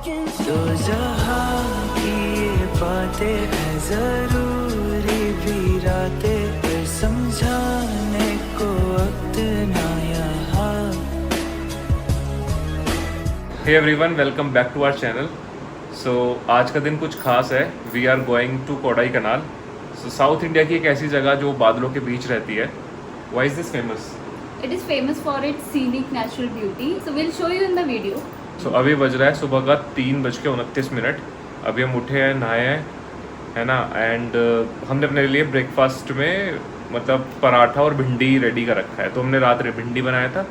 दो जहां की ये बातें हैं जरूरी भी रातें फिर समझाने को वक्त ना यहाँ। Hey everyone, welcome back to our channel. So आज का दिन कुछ खास है। We are going to Kodaikanal. So south India की एक ऐसी जगह जो बादलों के बीच रहती है। Why is this famous? It is famous for its scenic natural beauty. So we'll show you in the video. सो अभी बज रहा है सुबह का 3:29। अभी हम उठे हैं, नहाए हैं, है ना। एंड हमने अपने लिए ब्रेकफास्ट में मतलब पराठा और भिंडी रेडी कर रखा है। तो हमने रात में भिंडी बनाया था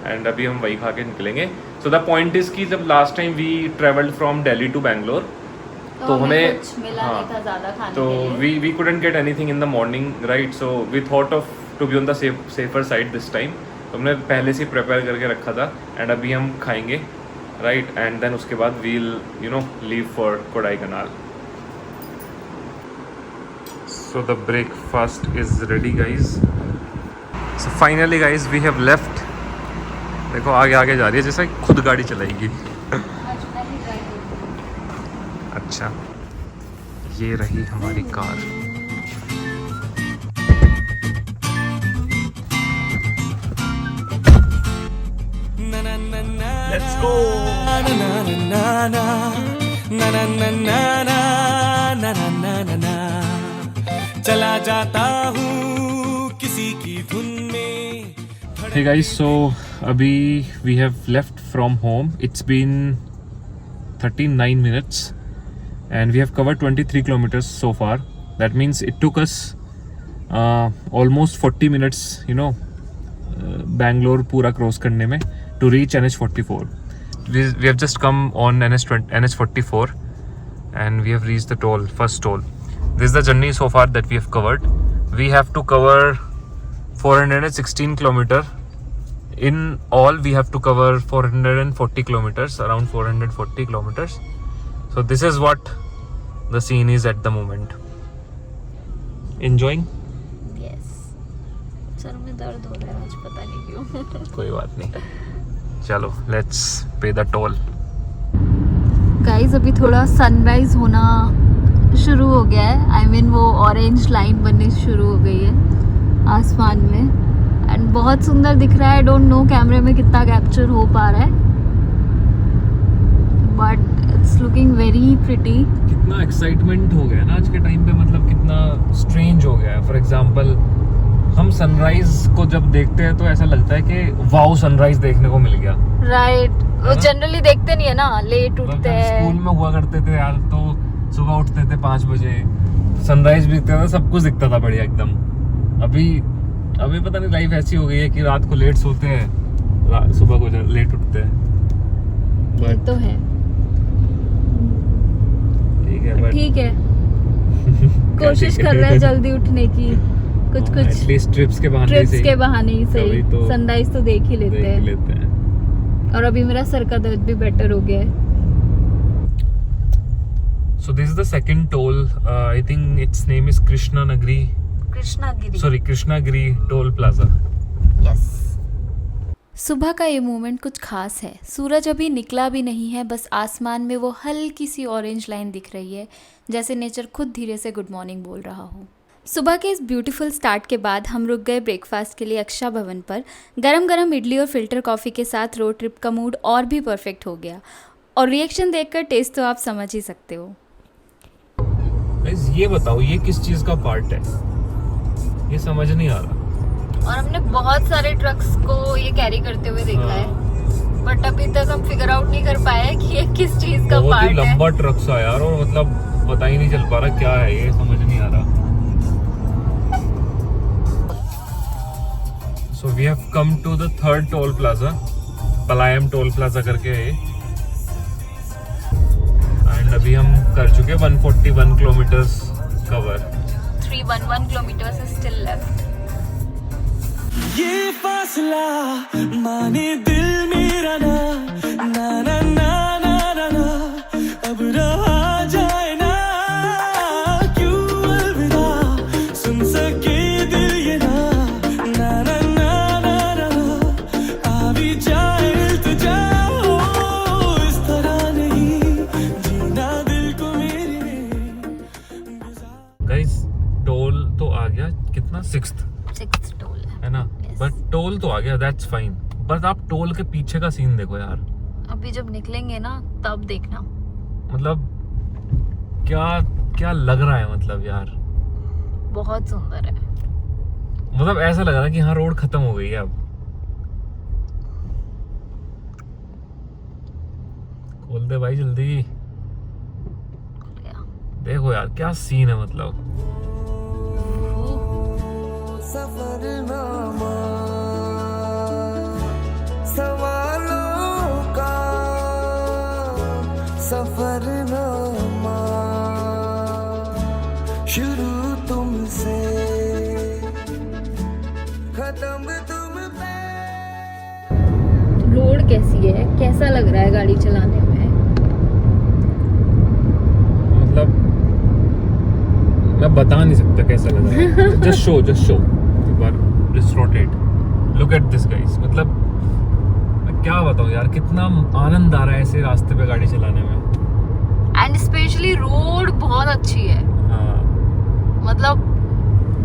एंड अभी हम वही खा के निकलेंगे। सो द पॉइंट इज़ कि जब last time we travelled from Delhi to Bangalore तो हमें कुछ मिला नहीं था ज़्यादा खाने तो के लिए। We couldn't get anything in the morning, right? So we thought of to be on the safer side this time. तो हमने पहले से प्रिपेयर करके रखा था एंड अभी हम खाएंगे, राइट। एंड देन उसके बाद we'll leave for Kodai kanal. So the breakfast is ready, guys. So finally, guys, we have left. देखो आगे आगे जा रही है जैसे खुद गाड़ी चलाएगी। अच्छा, ये रही हमारी कार। Let's go. चला जाता हूँ किसी की धुन में। Hey guys, so अभी we have left from home. It's been 39 minutes and we have covered 23 kilometers so far. That means it took us almost 40 minutes, Bangalore पूरा क्रॉस करने में to reach NH44. We have just come on NH44 and we have reached the toll, first toll. This is the journey so far that we have covered. We have to cover 416 kilometer. In all, we have to cover 440 kilometers, around 440 kilometers. So this is what the scene is at the moment. Enjoying? Yes. Sir में दर्द हो रहा है आज, पता नहीं क्यों। कोई बात नहीं, चलो लेट्स पे द टोल। गाइस अभी थोड़ा सनराइज होना शुरू हो गया है। आई मीन वो ऑरेंज लाइन बननी शुरू हो गई है आसमान में एंड बहुत सुंदर दिख रहा है। आई डोंट नो कैमरे में कितना कैप्चर हो पा रहा है but it's looking very pretty. कितना एक्साइटमेंट हो गया ना आज के टाइम पे, मतलब कितना स्ट्रेंज हो गया है। फॉर एग्जांपल हम सनराइज को जब देखते हैं तो ऐसा लगता है कि वाओ सनराइज देखने को मिल गया, राइट। वो जनरली देखते नहीं है ना, लेट उठते हैं। स्कूल में हुआ करते थे यार, तो सुबह उठते थे 5 बजे, सनराइज भी दिखता था, सब कुछ दिखता था बढ़िया एकदम। अभी पता नहीं लाइफ ऐसी हो गई है कि रात को लेट सोते हैं, सुबह को लेट उठते हैं। ये तो है, ठीक है। कोशिश कर रहे हैं जल्दी उठने की, कुछ एटलीस्ट ट्रिप्स के बहाने ही सही तो सनराइज तो देख ही लेते हैं। और अभी मेरा सर का दर्द भी बेटर हो गया है। So this is the second toll. I think its name is Krishnagiri Toll Plaza. Yes. सुबह का ये मोमेंट कुछ खास है। सूरज अभी निकला भी नहीं है, बस आसमान में वो हल्की सी ऑरेंज लाइन दिख रही है, जैसे नेचर खुद धीरे से गुड मॉर्निंग बोल रहा हो। सुबह के इस ब्यूटीफुल स्टार्ट के बाद हम रुक गए ब्रेकफास्ट के लिए अक्षा भवन पर। गरम गरम इडली और फिल्टर कॉफ़ी के साथ रोड ट्रिप का मूड और भी परफेक्ट हो गया और रिएक्शन देखकर टेस्ट तो आप समझ ही सकते हो। ये बताओ ये किस चीज़ का पार्ट है, ये समझ नहीं आ रहा। और हमने बहुत सारे ट्रक्स को ये कैरी करते हुए देखा है बट अभी तक हम फिगर आउट नहीं कर पाए कि ये किस चीज़ का पार्ट है। बहुत ही लंबा ट्रक सा यार, और मतलब पता ही नहीं चल पा रहा क्या है, ये समझ नहीं आ रहा। So we have come to the third toll plaza, Palayam toll plaza करके है, एंड अभी हम कर चुके 141 किलोमीटर्स कवर। 311 किलोमीटर्स इज स्टिल लेफ्ट। ये फासला माने दिल मेरा ना ना ना ना ना ना ना अब रहा जाए ना, क्यों अलविदा सुन सके दिल ये ना ना ना ना ना ना आ भी जाए इल्तिजा हो इस तरह नहीं। आ गया, दैट्स फाइन, बट आप टोल के पीछे का सीन देखो यार। अभी जब निकलेंगे ना तब देखना, मतलब क्या क्या लग रहा है, मतलब यार बहुत सुंदर है। मतलब ऐसा लग रहा है कि हाँ रोड खत्म हो गई है अब। खोल दे भाई जल्दी, देखो यार क्या सीन है, मतलब सफरनामा सवालों का सफरनामा, शुरू तुमसे खत्म तुम पे। रोड कैसी है, कैसा लग रहा है गाड़ी चलाने में? मतलब मैं बता नहीं सकता कैसा लग रहा है। जस्ट शो एक बार, just rotate, look at this guys. मतलब मैं क्या बताऊं यार, कितना आनंद आ रहा है ऐसे रास्ते पे गाड़ी चलाने में। एंड स्पेशली रोड बहुत अच्छी है, हाँ मतलब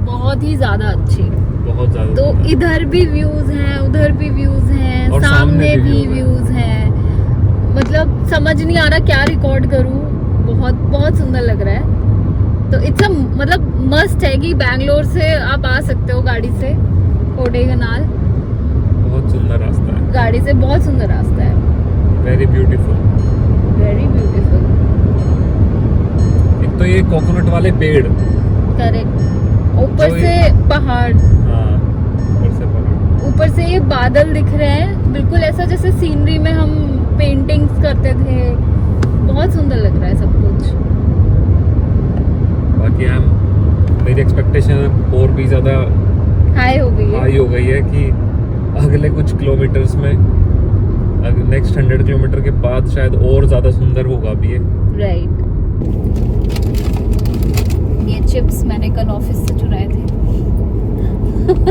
बहुत ही ज्यादा अच्छी। बहुत ज्यादा। तो इधर भी व्यूज हैं, उधर भी व्यूज हैं, और सामने भी view है। व्यूज हैं। मतलब समझ नहीं आ रहा क्या रिकॉर्ड करूं, बहुत बहुत सुंदर लग रहा है। तो इट्स मतलब मस्ट है कि बैंगलोर से आप आ सकते हो गाड़ी से कोडाईकनाल। बहुत सुंदर रास्ता है, गाड़ी से बहुत सुंदर रास्ता है, वेरी ब्यूटीफुल। Very beautiful. एक तो ये कोकोनट वाले पेड़, करेक्ट। ऊपर जो से पहाड़, हाँ ऊपर से पहाड़, ऊपर से ये बादल दिख रहे हैं, बिल्कुल ऐसा जैसे सीनरी में हम पेंटिंग्स करते थे। बहुत सुंदर लग रहा है सब कुछ। बाकी मेरी एक्सपेक्टेशन और भी ज़्यादा हाई हो गई है। हाई हो गई है कि अगले कुछ किलोमीटर्स में, नेक्स्ट 100 किलोमीटर के बाद शायद और ज़्यादा सुंदर होगा अभी ये। राइट। ये चिप्स मैंने कल ऑफिस से चुराए थे।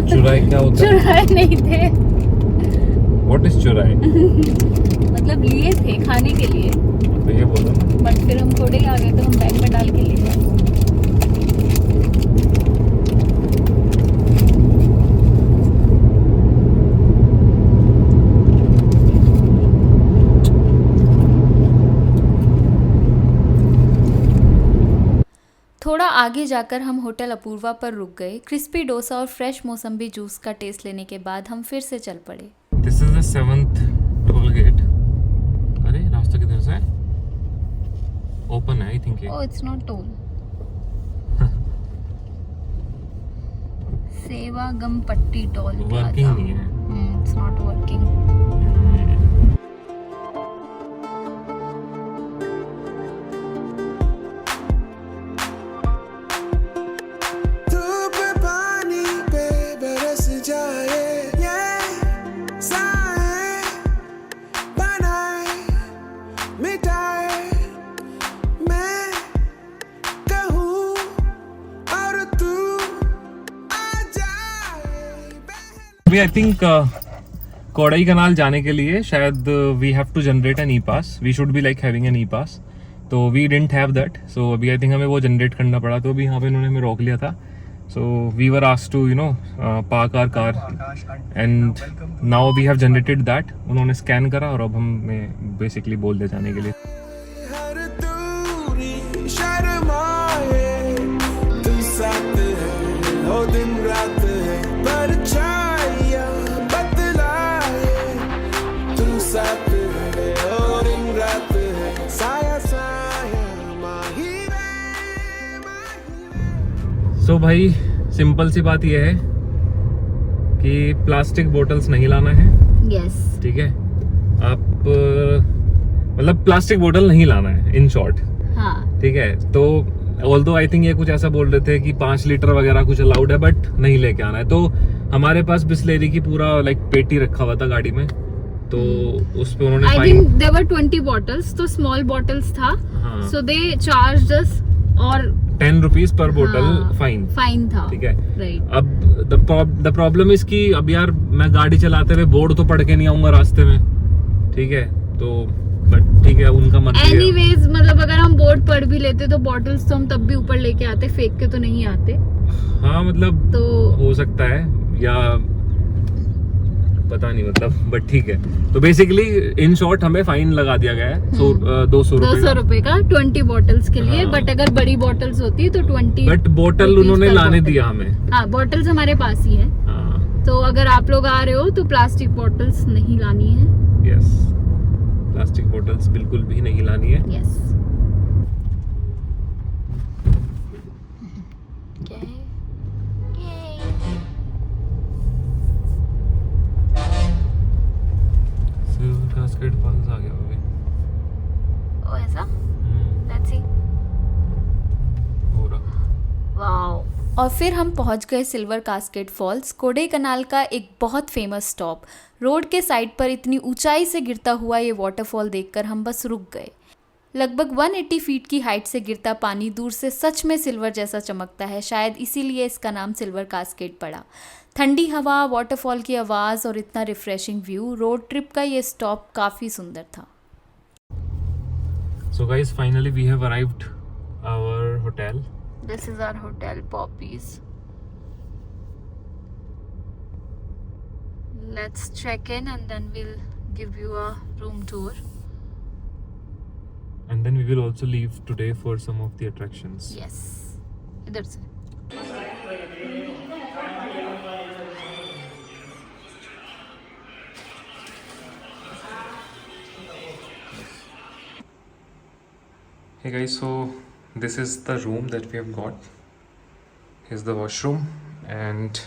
चुराए क्या होता है? चुराए नहीं थे, व्हाट इज चुराए? मतलब लिए थे खाने के लिए, तो ये बोलो ना। बट फिर हम थोड़े आ गए तो हम बैग में डाल के ले गए। थोड़ा आगे जाकर हम होटल अपूर्वा पर रुक गए। क्रिस्पी डोसा और फ्रेश मौसम्बी जूस का टेस्ट लेने के बाद हम फिर से चल पड़े। This is the 7th toll gate. अरे रास्ता किधर से है? ओपन है I think. Oh it's not toll. Sevagampatti toll working नहीं है। It's not working. I think Kodaikanal जाने के लिए शायद we have to generate an E pass. We should be like having an E pass, तो we didn't have that. So अभी I think हमें वो जनरेट करना पड़ा, तो अभी यहाँ पे उन्होंने हमें रोक लिया था। So we were asked to park our car and now we have generated that. उन्होंने स्कैन करा और अब हमें बेसिकली बोल दिया जाने के लिए। तो भाई सिंपल सी बात यह है कि प्लास्टिक बोतल्स नहीं लाना है। यस। ठीक है, आप मतलब प्लास्टिक बोतल नहीं लाना है इन शॉर्ट। हाँ। ठीक है, तो ऑल्दो आई थिंक ये कुछ ऐसा बोल रहे थे कि 5 लीटर वगैरह कुछ अलाउड है, बट नहीं लेके आना है। तो हमारे पास बिस्लेरी की पूरा लाइक पेटी रखा हुआ था गाड़ी में, तो उस पे उन्होंने I think there were 20 bottles, तो स्मॉल बॉटल्स था। हाँ। सो दे चार्ज अस और 10 रुपीज पर बोतल हाँ, फाइन था। ठीक है, राइट। अब द प्रॉब्लम इज कि अब यार मैं गाड़ी चलाते हुए बोर्ड तो पढ़ के नहीं आऊंगा रास्ते में। ठीक है, तो बट ठीक है, उनका मर्जी है। एनीवेज मतलब अगर हम बोर्ड पढ़ भी लेते तो बॉटल्स तो हम तब भी ऊपर लेके आते, फेंक के तो नहीं आते। हाँ मतलब तो हो सकता है, या पता नहीं मतलब, बट ठीक है। तो बेसिकली इन शॉर्ट हमें फाइन लगा दिया गया है 200 रुपए का 20 बॉटल्स के लिए। हाँ। बट अगर बड़ी बॉटल्स होती तो 20। बट बोतल उन्होंने लाने दिया हमें। हाँ, बॉटल्स हमारे पास ही है। हाँ, तो अगर आप लोग आ रहे हो तो प्लास्टिक बॉटल्स नहीं लानी है। यस, प्लास्टिक बोतल्स बिल्कुल भी नहीं लानी है। यस। कास्केड फॉल्स आ गया अभी। ओ ऐसा? Let's see. हो रहा। वाओ। और फिर हम पहुंच गए सिल्वर कास्केड फॉल्स, कोडाईकनाल का एक बहुत फेमस स्टॉप। रोड के साइड पर इतनी ऊंचाई से गिरता हुआ ये वाटरफॉल देखकर हम बस रुक गए। लगभग 180 फीट की हाइट से गिरता पानी दूर से सच में सिल्वर जैसा चमकता है। शायद इसीलिए इसका नाम सिल्वर कास्केड पड़ा। ठंडी हवा, वाटरफॉल की आवाज़ और इतना रिफ्रेशिंग व्यू, रोड ट्रिप का ये स्टॉप काफ़ी सुंदर था। So guys, finally we have arrived our hotel. This is our hotel, Poppies. Let's check in and then we'll give you a room tour. And then we will also leave today for some of the attractions. Yes. इधर से। Hey guys, so this is the room that we have got. Here's the washroom and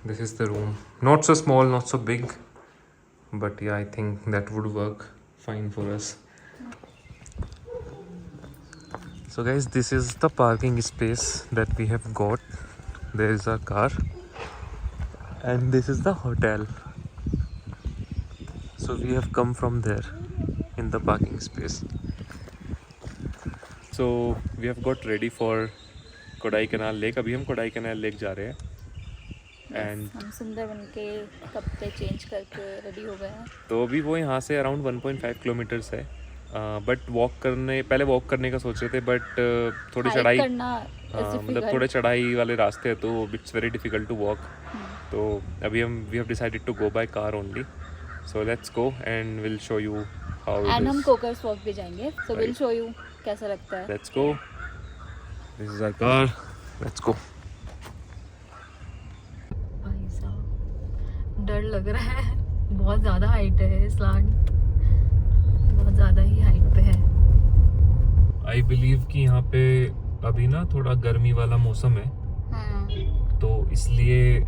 this is the room. Not so small, not so big, but yeah, I think that would work fine for us. So guys, this is the parking space that we have got. There is our car and this is the hotel. So we have come from there in the parking space. So we have got ready for Kodaikanal lake. अभी हम Kodaikanal lake जा रहे हैं and हम सुंदर बन के कपड़े चेंज करके रेडी हो गए हैं। तो अभी वो यहाँ से अराउंड 1.5 किलोमीटर्स है। बट पहले वॉक करने का सोच रहे थे, बट थोड़ी चढ़ाई, मतलब थोड़े चढ़ाई वाले रास्ते हैं तो it's very difficult to walk. तो अभी we have decided to go by car only. So let's go and will show you how and हम कोकर्स वॉक भी जाएंगे, सो विल शो यू कैसा लगता है। Let's go, this is our car, let's go. भाई साहब डर लग रहा है, बहुत ज़्यादा हाइट है, स्लांट बहुत ज़्यादा ही हाइट पे है। आई बिलीव कि यहाँ पे अभी ना थोड़ा गर्मी वाला मौसम है, तो इसलिए,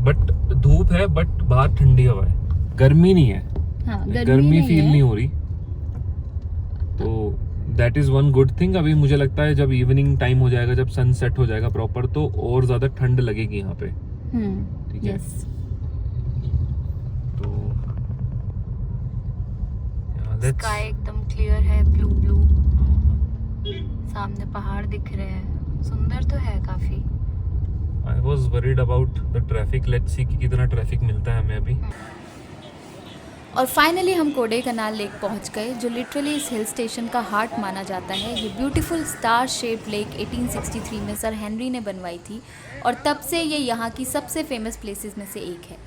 बट धूप है बट बाहर ठंडी हवा है, गर्मी नहीं है। हाँ, गर्मी फील नहीं हो रही, तो that is one good thing. अभी मुझे लगता है जब इवनिंग टाइम हो जाएगा, जब सनसेट हो जाएगा प्रॉपर, तो और ज्यादा ठंड लगेगी यहाँ पे। ठीक है, तो स्काई एकदम क्लियर है, ब्लू ब्लू, सामने पहाड़ दिख रहे हैं, सुंदर तो है काफी। I was worried about the traffic, let's see कि कितना ट्रैफिक मिलता है हमें अभी। और फाइनली हम कोडाईकनाल लेक पहुंच गए, जो लिटरली इस हिल स्टेशन का हार्ट माना जाता है। ये ब्यूटीफुल स्टार शेप्ड लेक 1863 में सर हेनरी ने बनवाई थी और तब से ये यहाँ की सबसे फेमस प्लेसेस में से एक है।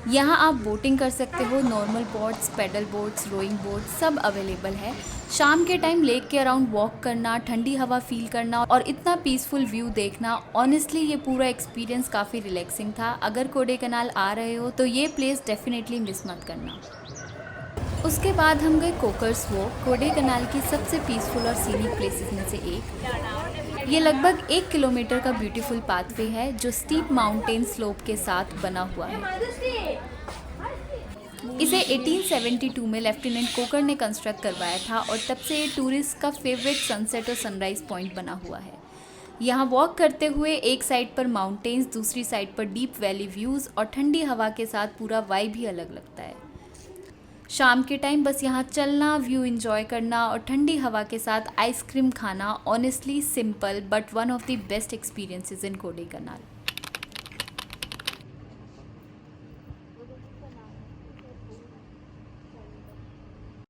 यहाँ आप बोटिंग कर सकते हो, normal boats, paddle boats, rowing boats सब अवेलेबल है। शाम के टाइम लेक के अराउंड वॉक करना, ठंडी हवा फील करना और इतना पीसफुल व्यू देखना, ऑनेस्टली ये पूरा एक्सपीरियंस काफ़ी रिलैक्सिंग था। अगर कोडाईकनाल आ रहे हो तो ये प्लेस डेफिनेटली मिस मत करना। उसके बाद हम गए कोकर्स वॉक, कोडाईकनाल की सबसे पीसफुल और सीनिक प्लेसेस में से एक। ये लगभग 1 किलोमीटर का ब्यूटीफुल पाथवे है जो स्टीप माउंटेन स्लोप के साथ बना हुआ है। इसे 1872 में लेफ्टिनेंट कोकर ने कंस्ट्रक्ट करवाया था और तब से ये टूरिस्ट का फेवरेट सनसेट और सनराइज पॉइंट बना हुआ है। यहाँ वॉक करते हुए एक साइड पर माउंटेन्स, दूसरी साइड पर डीप वैली व्यूज़ और ठंडी हवा के साथ पूरा वाइब ही अलग लगता है। शाम के टाइम बस यहाँ चलना, व्यू एंजॉय करना और ठंडी हवा के साथ आइसक्रीम खाना, honestly simple but one of the best experiences in Kodaikanal.